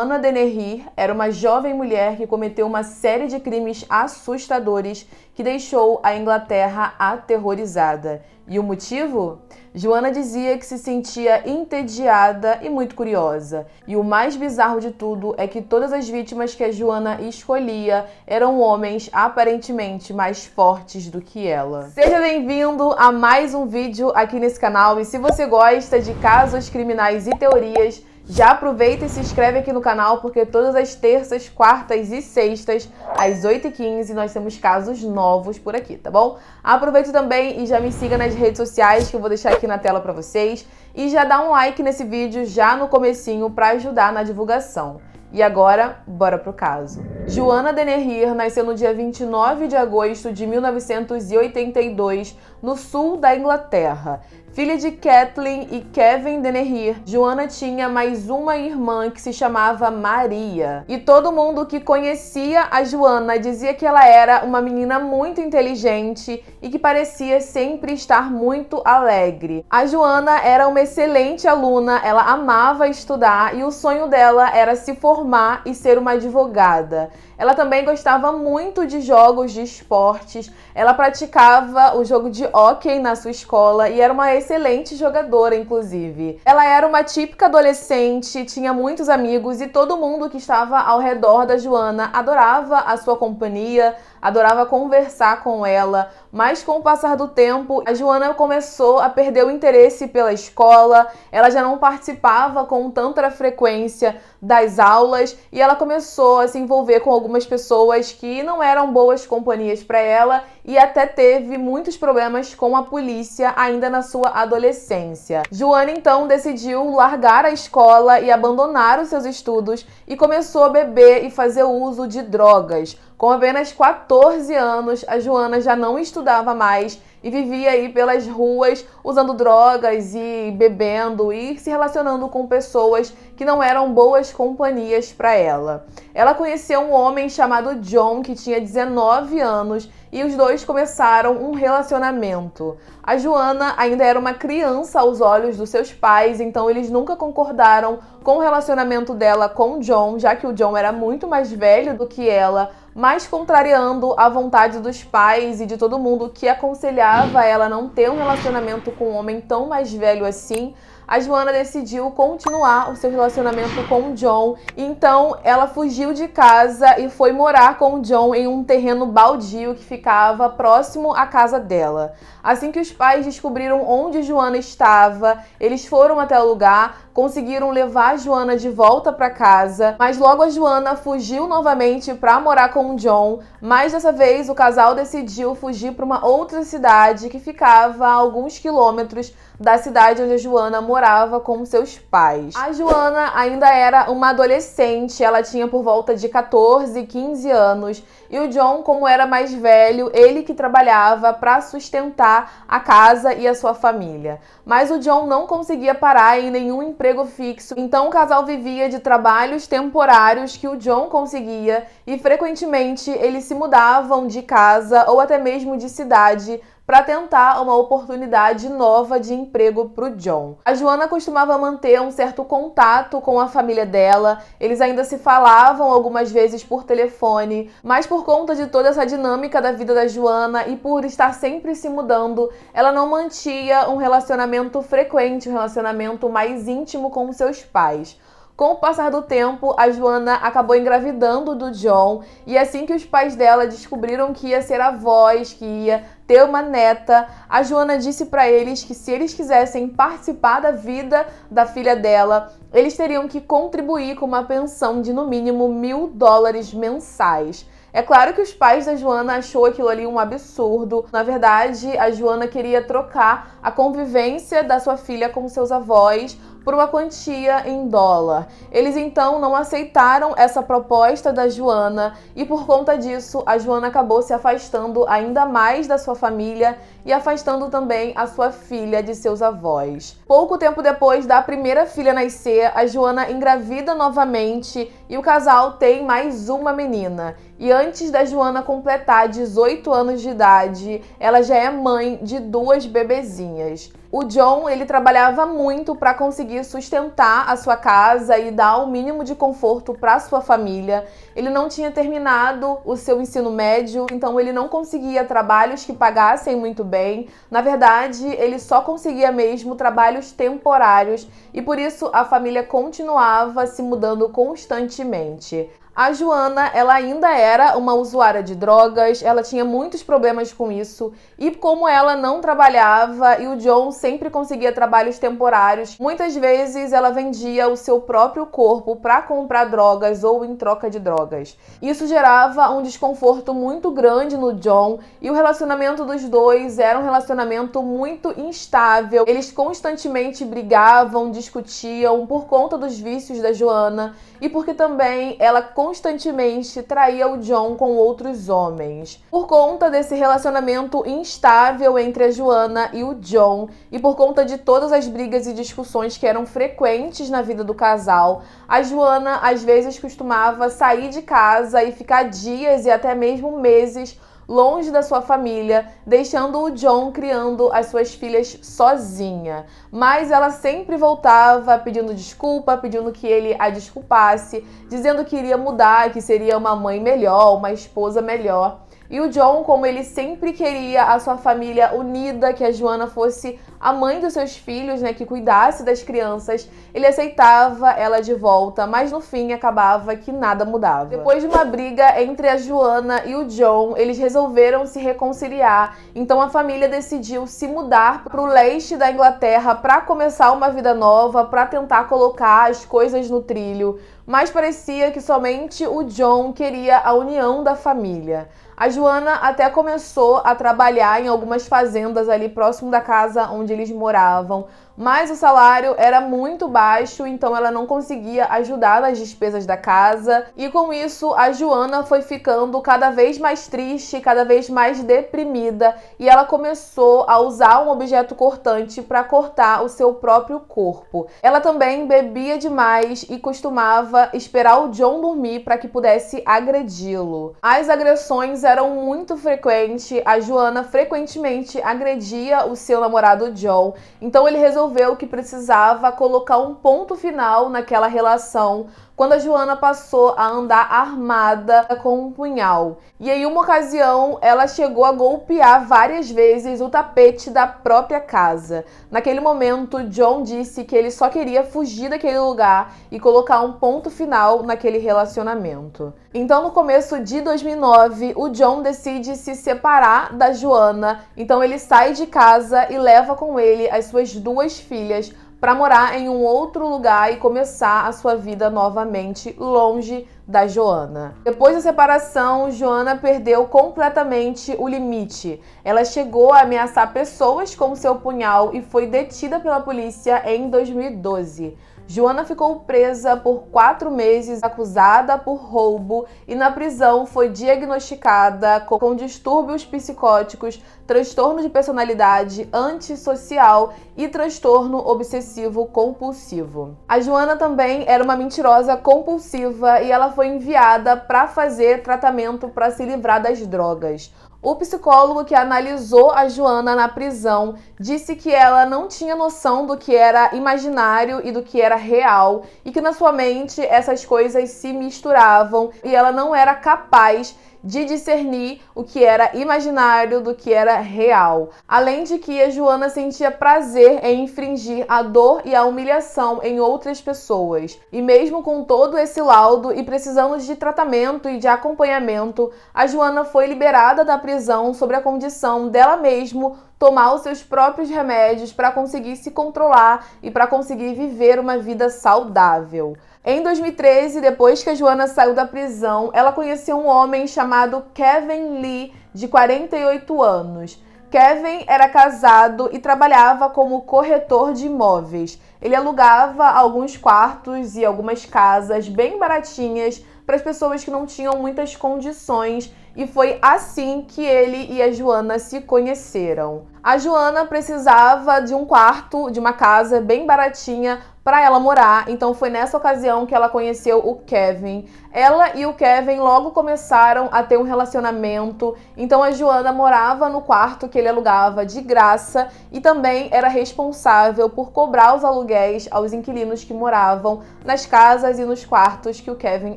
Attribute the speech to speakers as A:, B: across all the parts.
A: Joana Dennehy era uma jovem mulher que cometeu uma série de crimes assustadores que deixou a Inglaterra aterrorizada. E o motivo? Joana dizia que se sentia entediada e muito curiosa. E o mais bizarro de tudo é que todas as vítimas que a Joana escolhia eram homens aparentemente mais fortes do que ela. Seja bem-vindo a mais um vídeo aqui nesse canal. E se você gosta de casos criminais e teorias, já aproveita e se inscreve aqui no canal, porque todas as terças, quartas e sextas, às 8h15, nós temos casos novos por aqui, tá bom? Aproveita também e já me siga nas redes sociais, que eu vou deixar aqui na tela pra vocês. E já dá um like nesse vídeo já no comecinho pra ajudar na divulgação. E agora, bora pro caso. Joana Dennehy nasceu no dia 29 de agosto de 1982, no sul da Inglaterra. Filha de Kathleen e Kevin Dennehy, Joana tinha mais uma irmã que se chamava Maria. E todo mundo que conhecia a Joana dizia que ela era uma menina muito inteligente e que parecia sempre estar muito alegre. A Joana era uma excelente aluna, ela amava estudar e o sonho dela era se formar e ser uma advogada. Ela também gostava muito de jogos de esportes, ela praticava o jogo de hóquei na sua escola e era uma excelente jogadora, inclusive. Ela era uma típica adolescente, tinha muitos amigos e todo mundo que estava ao redor da Joana adorava a sua companhia, adorava conversar com ela, mas com o passar do tempo, a Joana começou a perder o interesse pela escola, ela já não participava com tanta frequência das aulas e ela começou a se envolver com algumas pessoas que não eram boas companhias para ela e até teve muitos problemas com a polícia ainda na sua adolescência. Joana então decidiu largar a escola e abandonar os seus estudos e começou a beber e fazer uso de drogas. Com apenas 14 anos, a Joana já não estudava mais e vivia aí pelas ruas usando drogas e bebendo e se relacionando com pessoas que não eram boas companhias para ela. Ela conheceu um homem chamado John, que tinha 19 anos, e os dois começaram um relacionamento. A Joana ainda era uma criança aos olhos dos seus pais, então eles nunca concordaram com o relacionamento dela com o John, já que o John era muito mais velho do que ela, mas contrariando a vontade dos pais e de todo mundo que aconselhava ela não ter um relacionamento com um homem tão mais velho assim, a Joana decidiu continuar o seu relacionamento com o John. Então ela fugiu de casa e foi morar com o John em um terreno baldio que ficava próximo à casa dela. Assim que os pais descobriram onde Joana estava, eles foram até o lugar, conseguiram levar a Joana de volta para casa, mas logo a Joana fugiu novamente para morar com o John, mas dessa vez o casal decidiu fugir para uma outra cidade que ficava a alguns quilômetros da cidade onde a Joana morava com seus pais. A Joana ainda era uma adolescente, ela tinha por volta de 14, 15 anos, e o John, como era mais velho, ele que trabalhava para sustentar a casa e a sua família. Mas o John não conseguia parar em nenhum emprego fixo, então o casal vivia de trabalhos temporários que o John conseguia e frequentemente eles se mudavam de casa ou até mesmo de cidade para tentar uma oportunidade nova de emprego para o John. A Joana costumava manter um certo contato com a família dela, eles ainda se falavam algumas vezes por telefone, mas por conta de toda essa dinâmica da vida da Joana e por estar sempre se mudando, ela não mantinha um relacionamento frequente, um relacionamento mais íntimo com seus pais. Com o passar do tempo, a Joana acabou engravidando do John e assim que os pais dela descobriram que ia ser avós, que ia ter uma neta, a Joana disse para eles que se eles quisessem participar da vida da filha dela, eles teriam que contribuir com uma pensão de no mínimo $1.000 mensais. É claro que os pais da Joana achou aquilo ali um absurdo. Na verdade, a Joana queria trocar a convivência da sua filha com seus avós por uma quantia em dólar. Eles então não aceitaram essa proposta da Joana e por conta disso a Joana acabou se afastando ainda mais da sua família e afastando também a sua filha de seus avós. Pouco tempo depois da primeira filha nascer, a Joana engravida novamente e o casal tem mais uma menina. E antes da Joana completar 18 anos de idade, ela já é mãe de 2 bebezinhas. O John, ele trabalhava muito para conseguir sustentar a sua casa e dar o mínimo de conforto para sua família. Ele não tinha terminado o seu ensino médio, então ele não conseguia trabalhos que pagassem muito bem. Na verdade, ele só conseguia mesmo trabalhos temporários e por isso a família continuava se mudando constantemente. A Joana, ela ainda era uma usuária de drogas, ela tinha muitos problemas com isso e como ela não trabalhava e o John sempre conseguia trabalhos temporários, muitas vezes ela vendia o seu próprio corpo para comprar drogas ou em troca de drogas. Isso gerava um desconforto muito grande no John e o relacionamento dos dois era um relacionamento muito instável. Eles constantemente brigavam, discutiam por conta dos vícios da Joana e porque também ela constantemente traía o John com outros homens. Por conta desse relacionamento instável entre a Joana e o John e por conta de todas as brigas e discussões que eram frequentes na vida do casal, a Joana às vezes costumava sair de casa e ficar dias e até mesmo meses longe da sua família, deixando o John criando as suas filhas sozinha. Mas ela sempre voltava pedindo desculpa, pedindo que ele a desculpasse, dizendo que iria mudar, que seria uma mãe melhor, uma esposa melhor. E o John, como ele sempre queria a sua família unida, que a Joana fosse a mãe dos seus filhos, né, que cuidasse das crianças, ele aceitava ela de volta, mas no fim acabava que nada mudava. Depois de uma briga entre a Joana e o John, eles resolveram se reconciliar, então a família decidiu se mudar para o leste da Inglaterra para começar uma vida nova, para tentar colocar as coisas no trilho, mas parecia que somente o John queria a união da família. A Joana até começou a trabalhar em algumas fazendas ali próximo da casa onde eles moravam, mas o salário era muito baixo, então ela não conseguia ajudar nas despesas da casa. E com isso, a Joana foi ficando cada vez mais triste, cada vez mais deprimida, e ela começou a usar um objeto cortante para cortar o seu próprio corpo. Ela também bebia demais e costumava esperar o John dormir para que pudesse agredi-lo. As agressões eram muito frequentes, a Joana frequentemente agredia o seu namorado John, então ele resolveu que precisava colocar um ponto final naquela relação quando a Joana passou a andar armada com um punhal. E em uma ocasião, ela chegou a golpear várias vezes o tapete da própria casa. Naquele momento, John disse que ele só queria fugir daquele lugar e colocar um ponto final naquele relacionamento. Então, no começo de 2009, o John decide se separar da Joana. Então, ele sai de casa e leva com ele as suas duas filhas para morar em um outro lugar e começar a sua vida novamente longe da Joana. Depois da separação, Joana perdeu completamente o limite. Ela chegou a ameaçar pessoas com seu punhal e foi detida pela polícia em 2012. Joana ficou presa por 4 meses, acusada por roubo e na prisão foi diagnosticada com distúrbios psicóticos, transtorno de personalidade antissocial e transtorno obsessivo compulsivo. A Joana também era uma mentirosa compulsiva e ela foi enviada para fazer tratamento para se livrar das drogas. O psicólogo que analisou a Joana na prisão disse que ela não tinha noção do que era imaginário e do que era real e que na sua mente essas coisas se misturavam e ela não era capaz de discernir o que era imaginário do que era real. Além de que a Joana sentia prazer em infringir a dor e a humilhação em outras pessoas. E mesmo com todo esse laudo e precisando de tratamento e de acompanhamento, a Joana foi liberada da prisão sob a condição dela mesma tomar os seus próprios remédios para conseguir se controlar e para conseguir viver uma vida saudável. Em 2013, depois que a Joana saiu da prisão, ela conheceu um homem chamado Kevin Lee, de 48 anos. Kevin era casado e trabalhava como corretor de imóveis. Ele alugava alguns quartos e algumas casas bem baratinhas para as pessoas que não tinham muitas condições e foi assim que ele e a Joana se conheceram. A Joana precisava de um quarto, de uma casa bem baratinha para ela morar, então foi nessa ocasião que ela conheceu o Kevin. Ela e o Kevin logo começaram a ter um relacionamento, então a Joana morava no quarto que ele alugava de graça e também era responsável por cobrar os aluguéis aos inquilinos que moravam nas casas e nos quartos que o Kevin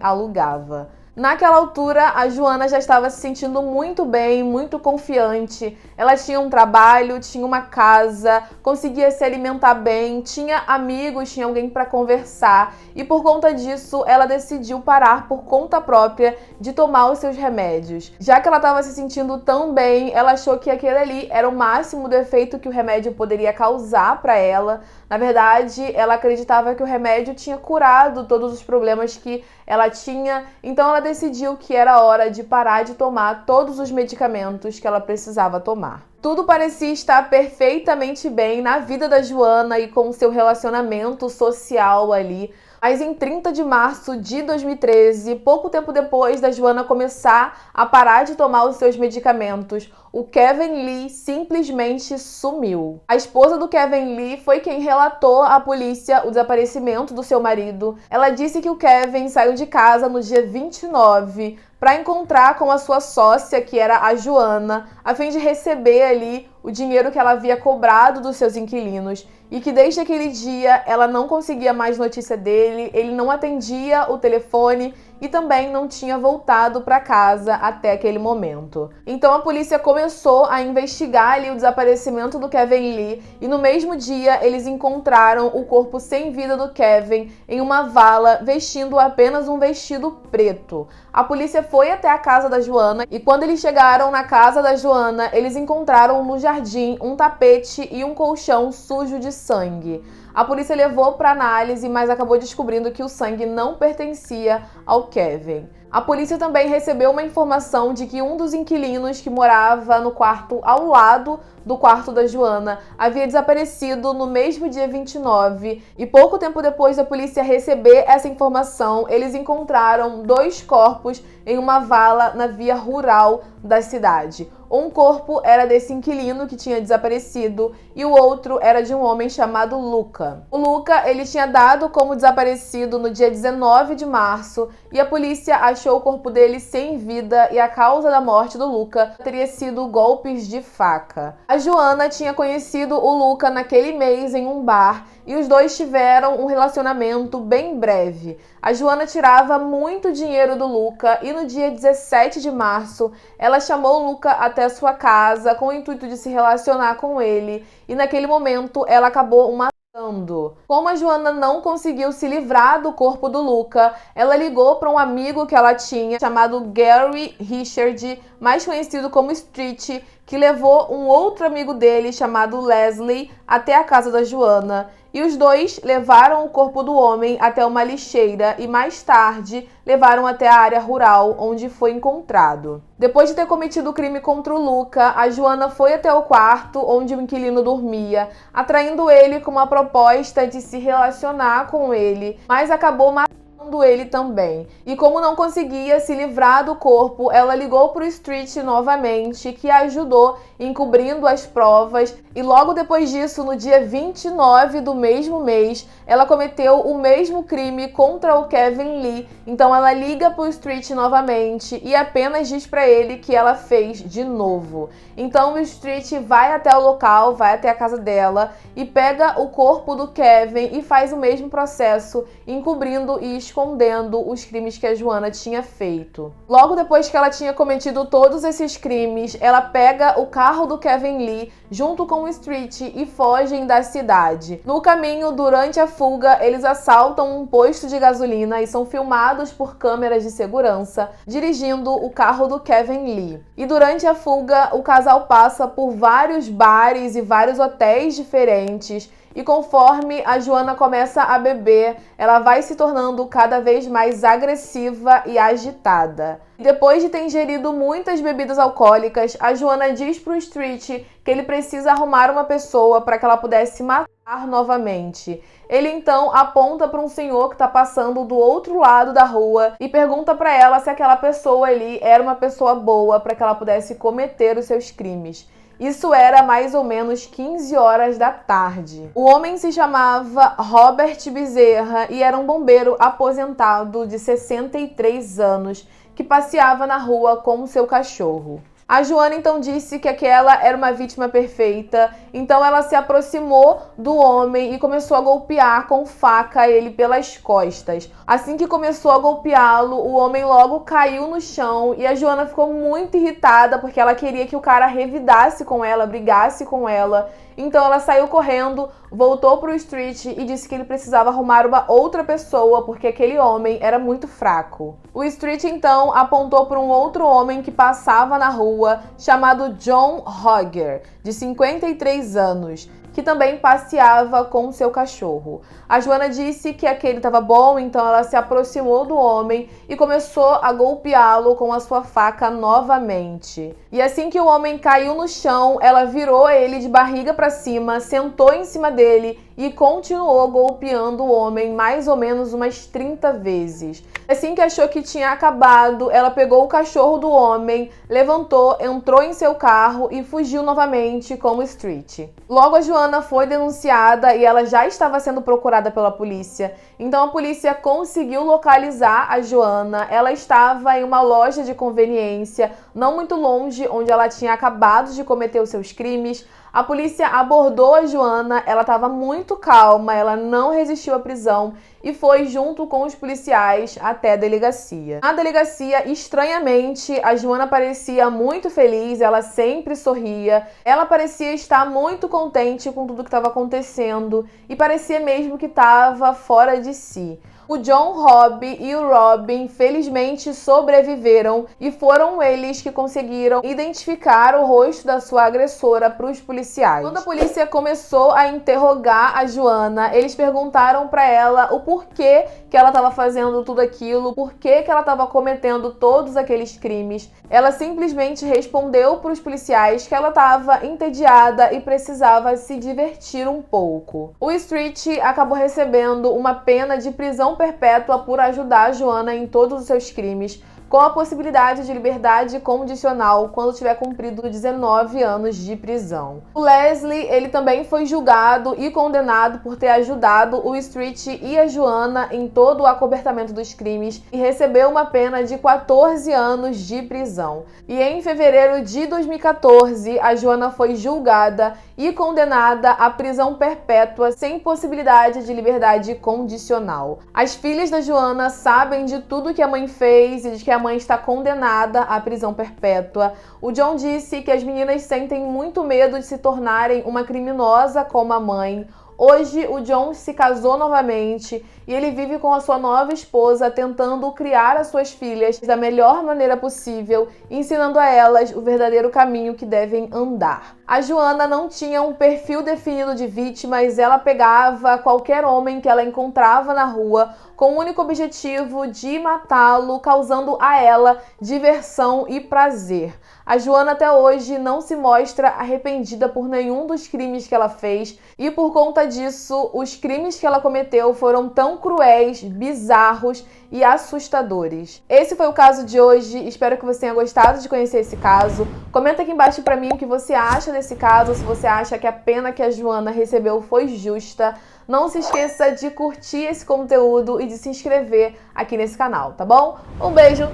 A: alugava. Naquela altura, a Joana já estava se sentindo muito bem, muito confiante. Ela tinha um trabalho, tinha uma casa, conseguia se alimentar bem, tinha amigos, tinha alguém para conversar. E por conta disso, ela decidiu parar por conta própria de tomar os seus remédios. Já que ela estava se sentindo tão bem, ela achou que aquele ali era o máximo do efeito que o remédio poderia causar para ela. Na verdade, ela acreditava que o remédio tinha curado todos os problemas que ela tinha, então ela decidiu que era hora de parar de tomar todos os medicamentos que ela precisava tomar. Tudo parecia estar perfeitamente bem na vida da Joana e com seu relacionamento social ali. Mas em 30 de março de 2013, pouco tempo depois da Joana começar a parar de tomar os seus medicamentos, o Kevin Lee simplesmente sumiu. A esposa do Kevin Lee foi quem relatou à polícia o desaparecimento do seu marido. Ela disse que o Kevin saiu de casa no dia 29 para encontrar com a sua sócia, que era a Joana, a fim de receber ali o dinheiro que ela havia cobrado dos seus inquilinos e que desde aquele dia ela não conseguia mais notícia dele, ele não atendia o telefone e também não tinha voltado para casa até aquele momento. Então a polícia começou a investigar ali o desaparecimento do Kevin Lee e no mesmo dia eles encontraram o corpo sem vida do Kevin em uma vala vestindo apenas um vestido preto. A polícia foi até a casa da Joana e quando eles chegaram na casa da Joana, eles encontraram no jardim um tapete e um colchão sujo de sangue. A polícia levou para análise, mas acabou descobrindo que o sangue não pertencia ao Kevin. A polícia também recebeu uma informação de que um dos inquilinos que morava no quarto ao lado do quarto da Joana havia desaparecido no mesmo dia 29 e pouco tempo depois da polícia receber essa informação, eles encontraram 2 corpos em uma vala na via rural da cidade. Um corpo era desse inquilino que tinha desaparecido e o outro era de um homem chamado Luca. O Luca, ele tinha dado como desaparecido no dia 19 de março e a polícia achou o corpo dele sem vida e a causa da morte do Luca teria sido golpes de faca. A Joana tinha conhecido o Luca naquele mês em um bar e os dois tiveram um relacionamento bem breve. A Joana tirava muito dinheiro do Luca e no dia 17 de março ela chamou o Luca até a sua casa com o intuito de se relacionar com ele e naquele momento ela acabou o matando. Como a Joana não conseguiu se livrar do corpo do Luca, ela ligou para um amigo que ela tinha chamado Gary Richard, mais conhecido como Street, que levou um outro amigo dele chamado Leslie até a casa da Joana. E os dois levaram o corpo do homem até uma lixeira e mais tarde levaram até a área rural onde foi encontrado. Depois de ter cometido o crime contra o Luca, a Joana foi até o quarto onde o inquilino dormia, atraindo ele com uma proposta de se relacionar com ele, mas acabou matando ele também. E como não conseguia se livrar do corpo, ela ligou para o Street novamente, que a ajudou encobrindo as provas. E logo depois disso, no dia 29 do mesmo mês, ela cometeu o mesmo crime contra o Kevin Lee. Então ela liga para o Street novamente e apenas diz para ele que ela fez de novo. Então o Street vai até o local, vai até a casa dela e pega o corpo do Kevin e faz o mesmo processo, encobrindo e escondendo os crimes que a Joana tinha feito. Logo depois que ela tinha cometido todos esses crimes, ela pega o carro do Kevin Lee junto com o Street e fogem da cidade. No caminho, durante a fuga, eles assaltam um posto de gasolina e são filmados por câmeras de segurança dirigindo o carro do Kevin Lee. E durante a fuga, o casal passa por vários bares e vários hotéis diferentes. E conforme a Joana começa a beber, ela vai se tornando cada vez mais agressiva e agitada. Depois de ter ingerido muitas bebidas alcoólicas, a Joana diz pro Street que ele precisa arrumar uma pessoa para que ela pudesse matar novamente. Ele então aponta para um senhor que está passando do outro lado da rua e pergunta para ela se aquela pessoa ali era uma pessoa boa para que ela pudesse cometer os seus crimes. Isso era mais ou menos 15 horas da tarde. O homem se chamava Robert Bezerra e era um bombeiro aposentado de 63 anos que passeava na rua com o seu cachorro. A Joana então disse que aquela era uma vítima perfeita, então ela se aproximou do homem e começou a golpear com faca ele pelas costas. Assim que começou a golpeá-lo, o homem logo caiu no chão e a Joana ficou muito irritada porque ela queria que o cara revidasse com ela, brigasse com ela. Então ela saiu correndo, voltou pro Street e disse que ele precisava arrumar uma outra pessoa porque aquele homem era muito fraco. O Street então apontou para um outro homem que passava na rua, chamado John Hogger, de 53 anos, que também passeava com seu cachorro. A Joana disse que aquele estava bom, então ela se aproximou do homem e começou a golpeá-lo com a sua faca novamente. E assim que o homem caiu no chão, ela virou ele de barriga para cima, sentou em cima dele e continuou golpeando o homem mais ou menos umas 30 vezes. Assim que achou que tinha acabado, ela pegou o cachorro do homem, levantou, entrou em seu carro e fugiu novamente com o Street. Logo a Joana foi denunciada e ela já estava sendo procurada pela polícia. Então a polícia conseguiu localizar a Joana. Ela estava em uma loja de conveniência, não muito longe onde ela tinha acabado de cometer os seus crimes. A polícia abordou a Joana, ela estava muito calma, ela não resistiu à prisão e foi junto com os policiais até a delegacia. Na delegacia, estranhamente, a Joana parecia muito feliz, ela sempre sorria, ela parecia estar muito contente com tudo que estava acontecendo e parecia mesmo que estava fora de si. O John Robb e o Robin felizmente sobreviveram e foram eles que conseguiram identificar o rosto da sua agressora para os policiais. Quando a polícia começou a interrogar a Joana, eles perguntaram para ela o porquê que ela estava fazendo tudo aquilo, porquê que ela estava cometendo todos aqueles crimes. Ela simplesmente respondeu para os policiais que ela estava entediada e precisava se divertir um pouco. O Street acabou recebendo uma pena de prisão perpétua por ajudar a Joana em todos os seus crimes, com a possibilidade de liberdade condicional quando tiver cumprido 19 anos de prisão. O Leslie, ele também foi julgado e condenado por ter ajudado o Street e a Joana em todo o acobertamento dos crimes e recebeu uma pena de 14 anos de prisão. E em fevereiro de 2014, a Joana foi julgada e condenada à prisão perpétua sem possibilidade de liberdade condicional. As filhas da Joana sabem de tudo que a mãe fez e de que a mãe está condenada à prisão perpétua. O John disse que as meninas sentem muito medo de se tornarem uma criminosa como a mãe. Hoje, o John se casou novamente e ele vive com a sua nova esposa tentando criar as suas filhas da melhor maneira possível, ensinando a elas o verdadeiro caminho que devem andar. A Joana não tinha um perfil definido de vítimas, ela pegava qualquer homem que ela encontrava na rua com o único objetivo de matá-lo, causando a ela diversão e prazer. A Joana até hoje não se mostra arrependida por nenhum dos crimes que ela fez e por conta disso, os crimes que ela cometeu foram tão cruéis, bizarros e assustadores. Esse foi o caso de hoje, espero que você tenha gostado de conhecer esse caso. Comenta aqui embaixo pra mim o que você acha desse caso, se você acha que a pena que a Joana recebeu foi justa. Não se esqueça de curtir esse conteúdo e de se inscrever aqui nesse canal, tá bom? Um beijo,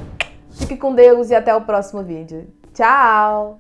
A: fique com Deus e até o próximo vídeo. Tchau!